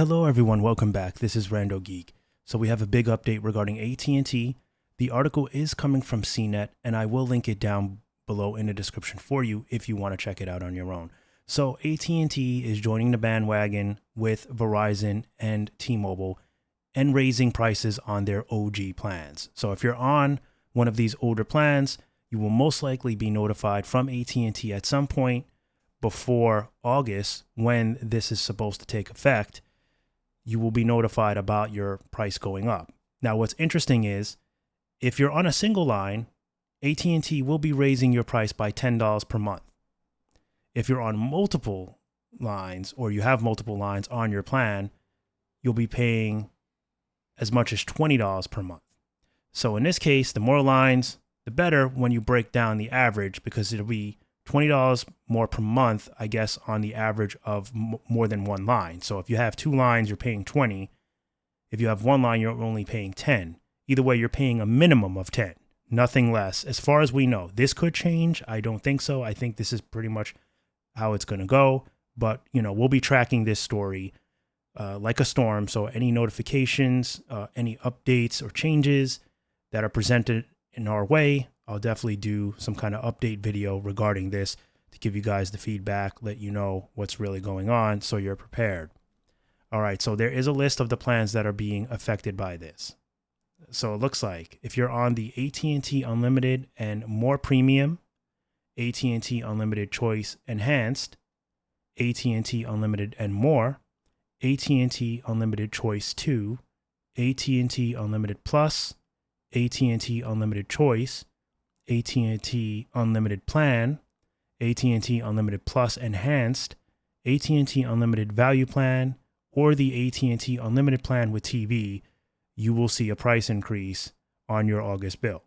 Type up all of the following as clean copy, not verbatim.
Hello everyone, welcome back. This is RandoGEEK. So we have a big update regarding AT&T. The article is coming from CNET, and I will link it down below in the description for you if you want to check it out on your own. So AT&T is joining the bandwagon with Verizon and T-Mobile and raising prices on their OG plans. So if you're on one of these older plans, you will most likely be notified from AT&T at some point before August when this is supposed to take effect. You will be notified about your price going up. Now, what's interesting is if you're on a single line, AT&T will be raising your price by $10 per month. If you're on multiple lines or you have multiple lines on your plan, you'll be paying as much as $20 per month. So in this case, the more lines, the better when you break down the average, because it'll be $20 more per month, I guess, on the average of more than one line. So if you have two lines, you're paying 20. If you have one line, you're only paying 10. Either way, you're paying a minimum of 10, nothing less. As far as we know, this could change. I don't think so. I think this is pretty much how it's going to go. But, we'll be tracking this story like a storm. So any notifications, any updates or changes that are presented in our way, I'll definitely do some kind of update video regarding this to give you guys the feedback, let you know what's really going on so you're prepared. All right, so there is a list of the plans that are being affected by this. So it looks like if you're on the AT&T Unlimited and More Premium, AT&T Unlimited Choice Enhanced, AT&T Unlimited and More, AT&T Unlimited Choice 2, AT&T Unlimited Plus, AT&T Unlimited Choice, AT&T Unlimited Plan, AT&T Unlimited Plus Enhanced, AT&T Unlimited Value Plan, or the AT&T Unlimited Plan with TV, you will see a price increase on your August bill.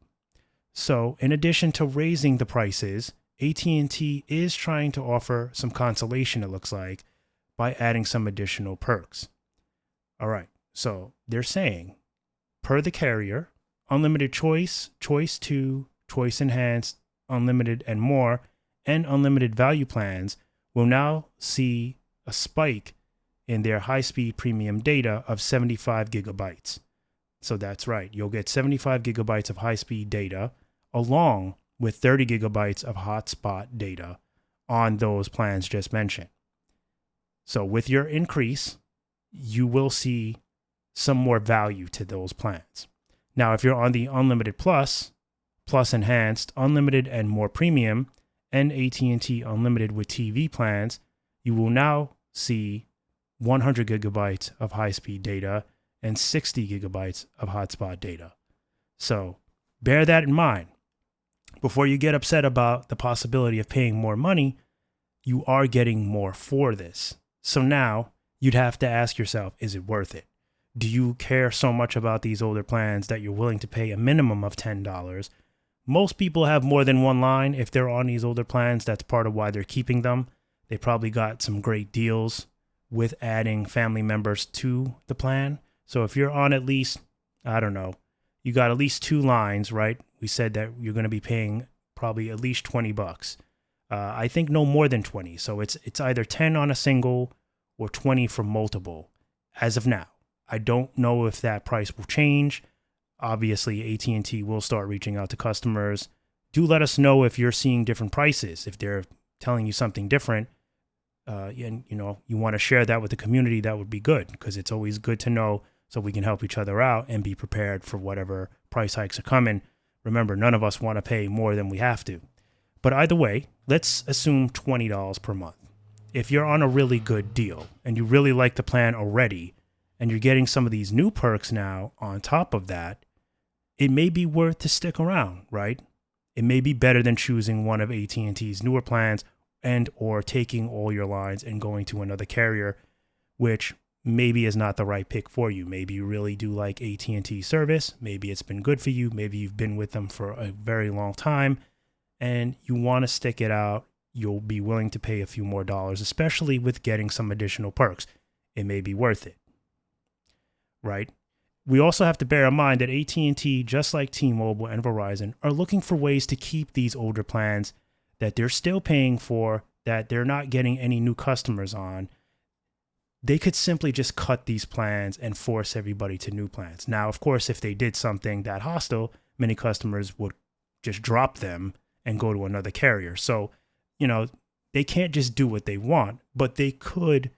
So in addition to raising the prices, AT&T is trying to offer some consolation, it looks like, by adding some additional perks. All right, so they're saying, per the carrier, Unlimited Choice, Choice 2, Choice Enhanced, Unlimited and More, and Unlimited Value plans will now see a spike in their high-speed premium data of 75 gigabytes. So that's right, you'll get 75 gigabytes of high-speed data along with 30 gigabytes of hotspot data on those plans just mentioned. So with your increase, you will see some more value to those plans. Now, if you're on the Unlimited Plus, Plus Enhanced, Unlimited and More Premium, and AT&T Unlimited with TV plans, you will now see 100 gigabytes of high-speed data and 60 gigabytes of hotspot data. So bear that in mind. Before you get upset about the possibility of paying more money, you are getting more for this. So now you'd have to ask yourself, is it worth it? Do you care so much about these older plans that you're willing to pay a minimum of $10? Most people have more than one line. If they're on these older plans, that's part of why they're keeping them. They probably got some great deals with adding family members to the plan. So if you're on at least, I don't know, you got at least two lines, right? We said that you're going to be paying probably at least $20. I think no more than 20. So it's either 10 on a single or 20 for multiple as of now. I don't know if that price will change. Obviously, AT&T will start reaching out to customers. Do let us know if you're seeing different prices. If they're telling you something different, and you want to share that with the community, that would be good, because it's always good to know so we can help each other out and be prepared for whatever price hikes are coming. Remember, none of us want to pay more than we have to. But either way, let's assume $20 per month. If you're on a really good deal and you really like the plan already, and you're getting some of these new perks now on top of that, it may be worth to stick around, right? It may be better than choosing one of AT&T's newer plans and or taking all your lines and going to another carrier, which maybe is not the right pick for you. Maybe you really do like AT&T service. Maybe it's been good for you. Maybe you've been with them for a very long time and you want to stick it out. You'll be willing to pay a few more dollars, especially with getting some additional perks. It may be worth it, right? We also have to bear in mind that AT&T, just like T-Mobile and Verizon, are looking for ways to keep these older plans that they're still paying for, that they're not getting any new customers on. they could simply just cut these plans and force everybody to new plans. Now, of course, if they did something that hostile, many customers would just drop them and go to another carrier. So, they can't just do what they want, but they could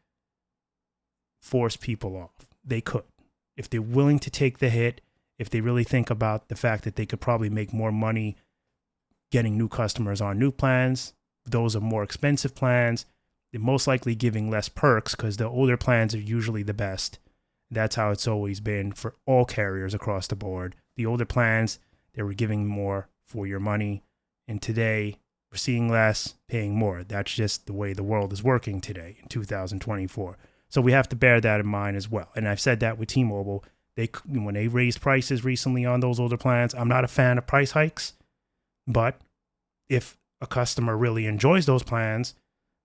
force people off. They could. If they're willing to take the hit, if they really think about the fact that they could probably make more money getting new customers on new plans, those are more expensive plans. They're most likely giving less perks because the older plans are usually the best. That's how it's always been for all carriers across the board. The older plans, they were giving more for your money. And today, we're seeing less, paying more. That's just the way the world is working today in 2024. So we have to bear that in mind as well. And I've said that with T-Mobile. When they raised prices recently on those older plans, I'm not a fan of price hikes. But if a customer really enjoys those plans,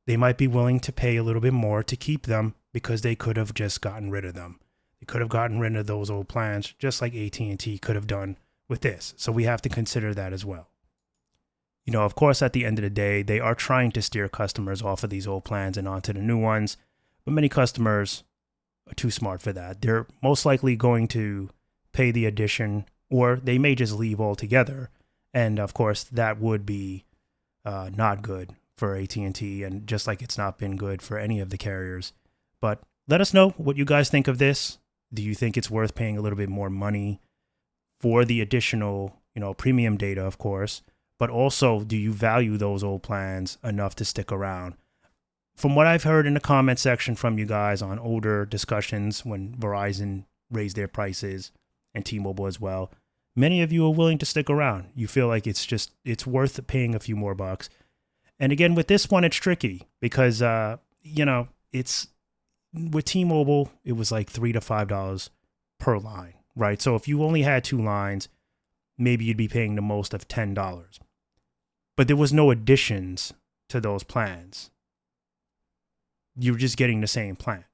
they might be willing to pay a little bit more to keep them because they could have just gotten rid of them. They could have gotten rid of those old plans just like AT&T could have done with this. So we have to consider that as well. Of course, at the end of the day, they are trying to steer customers off of these old plans and onto the new ones. But many customers are too smart for that. They're most likely going to pay the addition, or they may just leave altogether. And of course, that would be not good for AT&T, and just like it's not been good for any of the carriers. But let us know what you guys think of this. Do you think it's worth paying a little bit more money for the additional, premium data, of course? But also, do you value those old plans enough to stick around? From what I've heard in the comment section from you guys on older discussions when Verizon raised their prices and T-Mobile as well, many of you are willing to stick around. You feel like it's worth paying a few more bucks. And again, with this one, it's tricky because, it's with T-Mobile, it was like $3 to $5 per line, right? So if you only had 2 lines, maybe you'd be paying the most of $10. But there was no additions to those plans. You were just getting the same plan.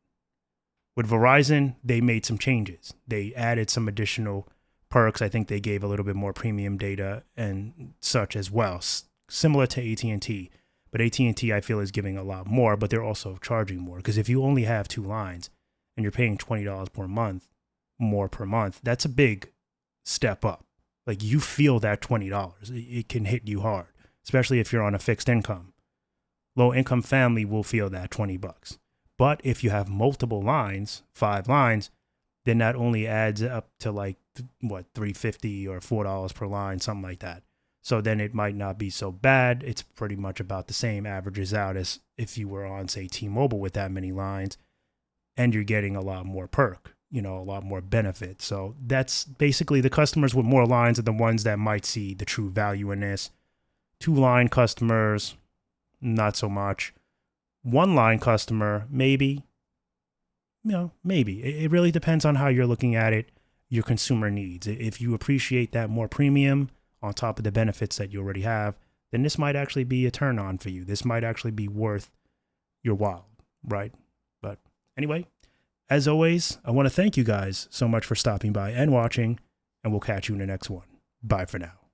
With Verizon, they made some changes. They added some additional perks. I think they gave a little bit more premium data and such as well, similar to AT&T. But AT&T, I feel, is giving a lot more, but they're also charging more. Because if you only have 2 lines and you're paying $20 per month, more per month, that's a big step up. Like, you feel that $20. It can hit you hard, especially if you're on a fixed income. Low income family will feel that $20. But if you have multiple lines, 5 lines, then that only adds up to like, $3.50 or $4 per line, something like that. So then it might not be so bad. It's pretty much about the same, averages out as if you were on, say, T-Mobile with that many lines, and you're getting a lot more perk, a lot more benefit. So that's basically the customers with more lines are the ones that might see the true value in this. 2-line customers, not so much. 1-line customer, maybe. Maybe. It really depends on how you're looking at it, your consumer needs. If you appreciate that more premium on top of the benefits that you already have, then this might actually be a turn on for you. This might actually be worth your while, right? But anyway, as always, I want to thank you guys so much for stopping by and watching, and we'll catch you in the next one. Bye for now.